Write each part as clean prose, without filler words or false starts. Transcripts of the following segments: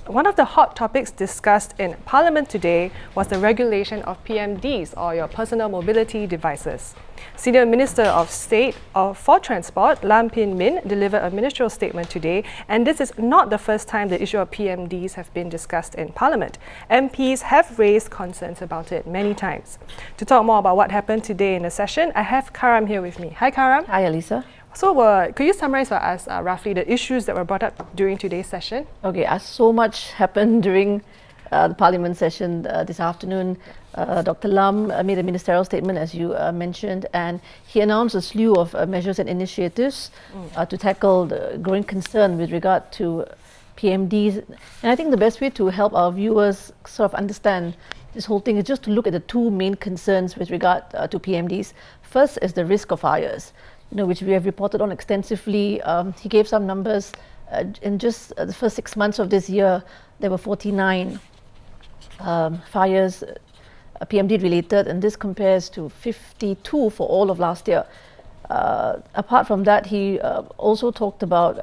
One of the hot topics discussed in Parliament today was the regulation of PMDs, or your personal mobility devices. Senior Minister of State for Transport, Lam Pin Min, delivered a ministerial statement today, and this is not the first time the issue of PMDs have been discussed in Parliament. MPs have raised concerns about it many times. To talk more about what happened today in the session, I have Karam here with me. Hi, Karam. Hi, Alisa. So, could you summarize for us roughly the issues that were brought up during today's session? Okay, so much happened during the Parliament session this afternoon. Dr. Lam made a ministerial statement, as you mentioned, and he announced a slew of measures and initiatives to tackle the growing concern with regard to PMDs. And I think the best way to help our viewers sort of understand this whole thing is just to look at the two main concerns with regard to PMDs. First is the risk of fires, which we have reported on extensively. He gave some numbers. In just the first 6 months of this year, there were 49 fires PMD related, and this compares to 52 for all of last year. Apart from that, he also talked about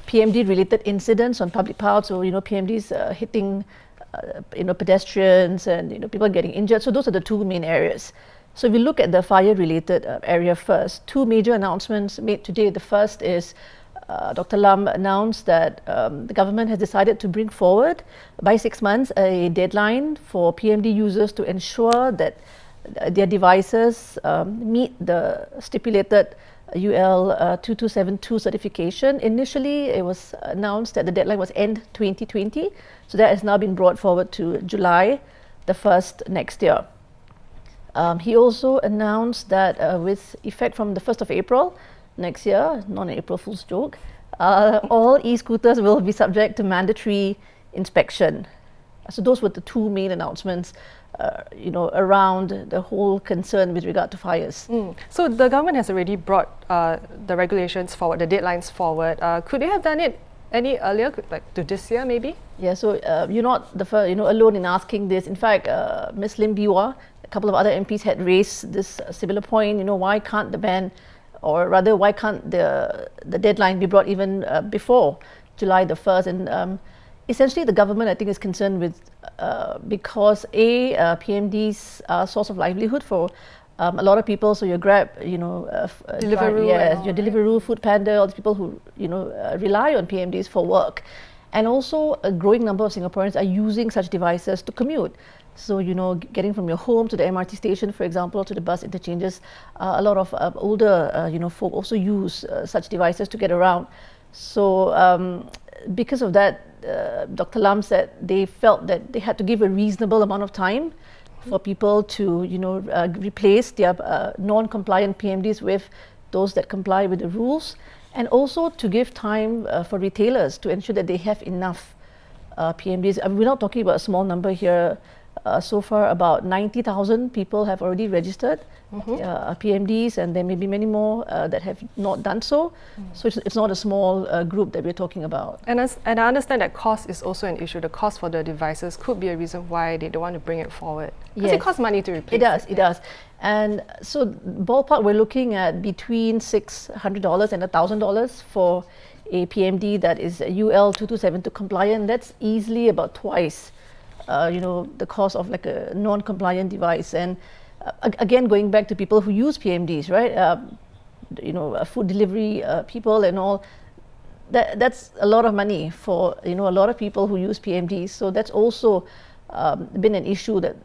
PMD related incidents on public paths, so PMDs hitting pedestrians and people getting injured. So those are the two main areas. So if we look at the fire-related area first, two major announcements made today. The first is Dr. Lam announced that the government has decided to bring forward by 6 months a deadline for PMD users to ensure that their devices meet the stipulated UL 2272 certification. Initially, it was announced that the deadline was end 2020. So that has now been brought forward to July the 1st next year. He also announced that with effect from the 1st of April next year, not an April Fool's joke, all e-scooters will be subject to mandatory inspection. So those were the two main announcements around the whole concern with regard to fires. So the government has already brought the regulations forward, the deadlines forward. Could they have done it any earlier, like to this year maybe? Yeah, so you're not the first, alone in asking this. In fact, Ms. Lim Biwa, a couple of other MPs had raised this similar point. Why can't the ban, or rather, why can't the deadline be brought even before July the 1st? And essentially, the government, I think, is concerned with because PMDs are a source of livelihood for a lot of people. So your Grab, Deliveroo, your Deliveroo, Food Panda, all these people who rely on PMDs for work, and also a growing number of Singaporeans are using such devices to commute. So getting from your home to the MRT station, for example, to the bus interchanges, a lot of older folk also use such devices to get around. So because of that, Dr. Lam said they felt that they had to give a reasonable amount of time for people to replace their non-compliant PMDs with those that comply with the rules, and also to give time for retailers to ensure that they have enough PMDs. We're not talking about a small number here. So far, about 90,000 people have already registered PMDs, and there may be many more that have not done so. So it's not a small group that we're talking about. And I understand that cost is also an issue. The cost for the devices could be a reason why they don't want to bring it forward. Because it costs money to replace. It does. And so ballpark, we're looking at between $600 and $1,000 for a PMD that is UL 2272 compliant. That's easily about twice the cost of like a non-compliant device. And again, going back to people who use PMDs, right? Food delivery people and all, that's a lot of money for a lot of people who use PMDs. So that's also been an issue that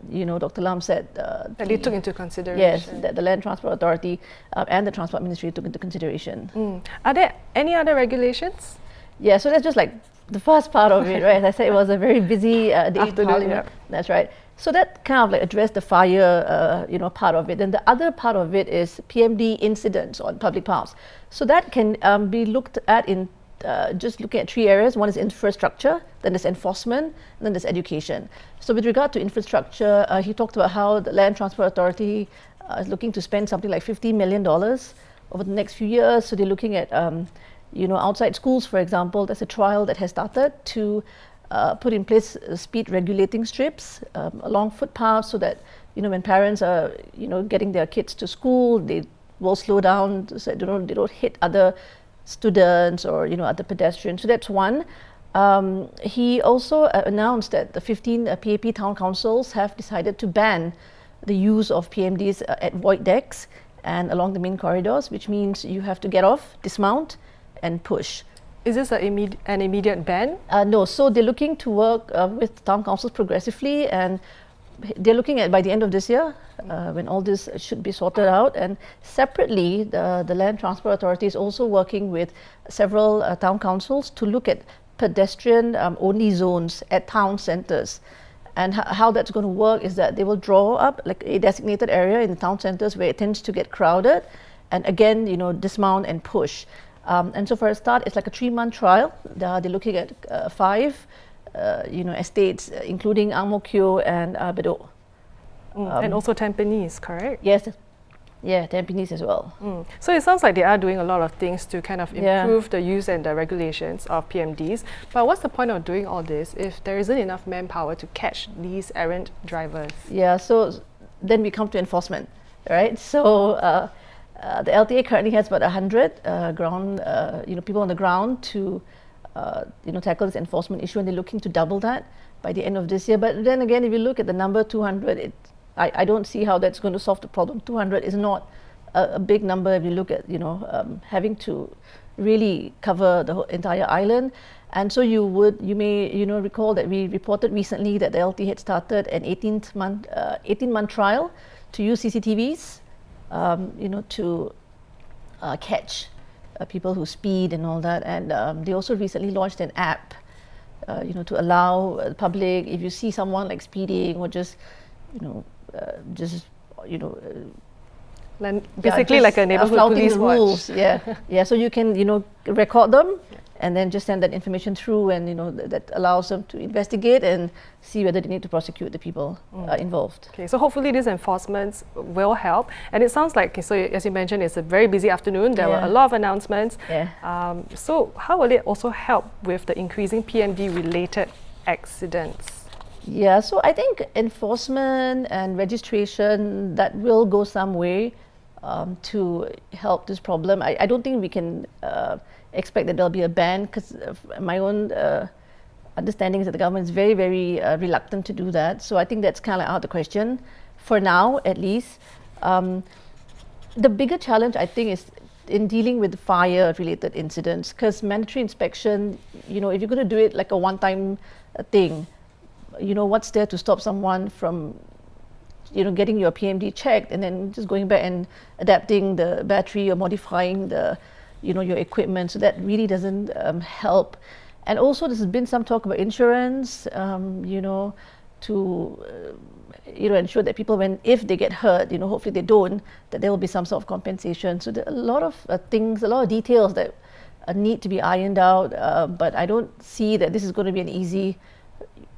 Dr. Lam said that they took into consideration. Yes, that the Land Transport Authority and the Transport Ministry took into consideration. Are there any other regulations? Yeah, so that's just like the first part of it, right? As I said, it was a very busy day in Parliament. Yeah. That's right. So that kind of like addressed the fire, part of it. And the other part of it is PMD incidents on public paths. So that can be looked at in just looking at three areas. One is infrastructure, then there's enforcement, and then there's education. So with regard to infrastructure, he talked about how the Land Transport Authority is looking to spend something like $50 million over the next few years. So they're looking at outside schools, for example. There's a trial that has started to put in place speed regulating strips along footpaths, so that when parents are getting their kids to school, they will slow down so they don't hit other students or other pedestrians. So that's one. He also announced that the 15 PAP town councils have decided to ban the use of PMDs at void decks and along the main corridors, which means you have to get off, dismount, and push. Is this an immediate ban? No, so they're looking to work with town councils progressively, and they're looking at by the end of this year, when all this should be sorted out. And separately, the Land Transport Authority is also working with several town councils to look at pedestrian only zones at town centres. And how that's going to work is that they will draw up like a designated area in the town centres where it tends to get crowded, and again, dismount and push. And so for a start, it's like a 3-month trial. They're looking at 5 estates, including Ang Mo Kio and Bedok. And also Tampines, correct? Yes. Yeah, Tampines as well. So it sounds like they are doing a lot of things to kind of improve the use and the regulations of PMDs. But what's the point of doing all this if there isn't enough manpower to catch these errant drivers? Yeah, so then we come to enforcement, right? So the LTA currently has about 100 people on the ground to tackle this enforcement issue, and they're looking to double that by the end of this year. But then again, if you look at the number 200, I don't see how that's going to solve the problem. 200 is not a big number if you look at having to really cover the whole entire island. And so you may recall that we reported recently that the LT had started an 18-month trial to use CCTVs to catch people who speed and all that. And they also recently launched an app to allow the public, if you see someone like speeding or basically like a neighborhood police watch. So you can record them and then just send that information through, and that allows them to investigate and see whether they need to prosecute the people involved. Okay, so hopefully these enforcements will help. And it sounds like, so as you mentioned, it's a very busy afternoon. There were a lot of announcements. So how will it also help with the increasing PMD related accidents? Yeah, so I think enforcement and registration, that will go some way to help this problem. I don't think we can expect that there'll be a ban, because my own understanding is that the government is very, very reluctant to do that. So I think that's kind of out of the question, for now at least. The bigger challenge, I think, is in dealing with fire-related incidents, because mandatory inspection, if you're going to do it like a one-time thing, what's there to stop someone from, getting your PMD checked and then just going back and adapting the battery or modifying the, your equipment? So that really doesn't help. And also, there's been some talk about insurance, to ensure that people, if they get hurt, hopefully they don't, that there will be some sort of compensation. So there are a lot of things, a lot of details that need to be ironed out. But I don't see that this is going to be an easy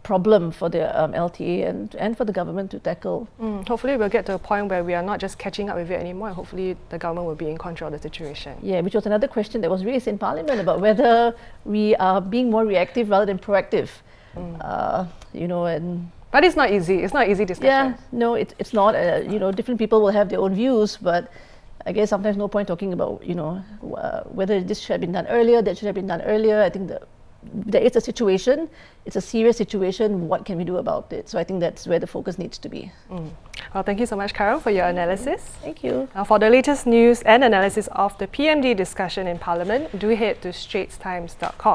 problem for the LTA and for the government to tackle. Hopefully we'll get to a point where we are not just catching up with it anymore, and hopefully the government will be in control of the situation. Yeah, which was another question that was raised in Parliament about whether we are being more reactive rather than proactive. But it's not easy. It's not easy discussion. Yeah, no, it's not. Different people will have their own views, but I guess sometimes no point talking about whether this should have been done earlier, that should have been done earlier. I think there is a situation, it's a serious situation, what can we do about it? So I think that's where the focus needs to be. Well, thank you so much, Carol, for your analysis. Thank you. Now, for the latest news and analysis of the PMD discussion in Parliament, do head to straitstimes.com.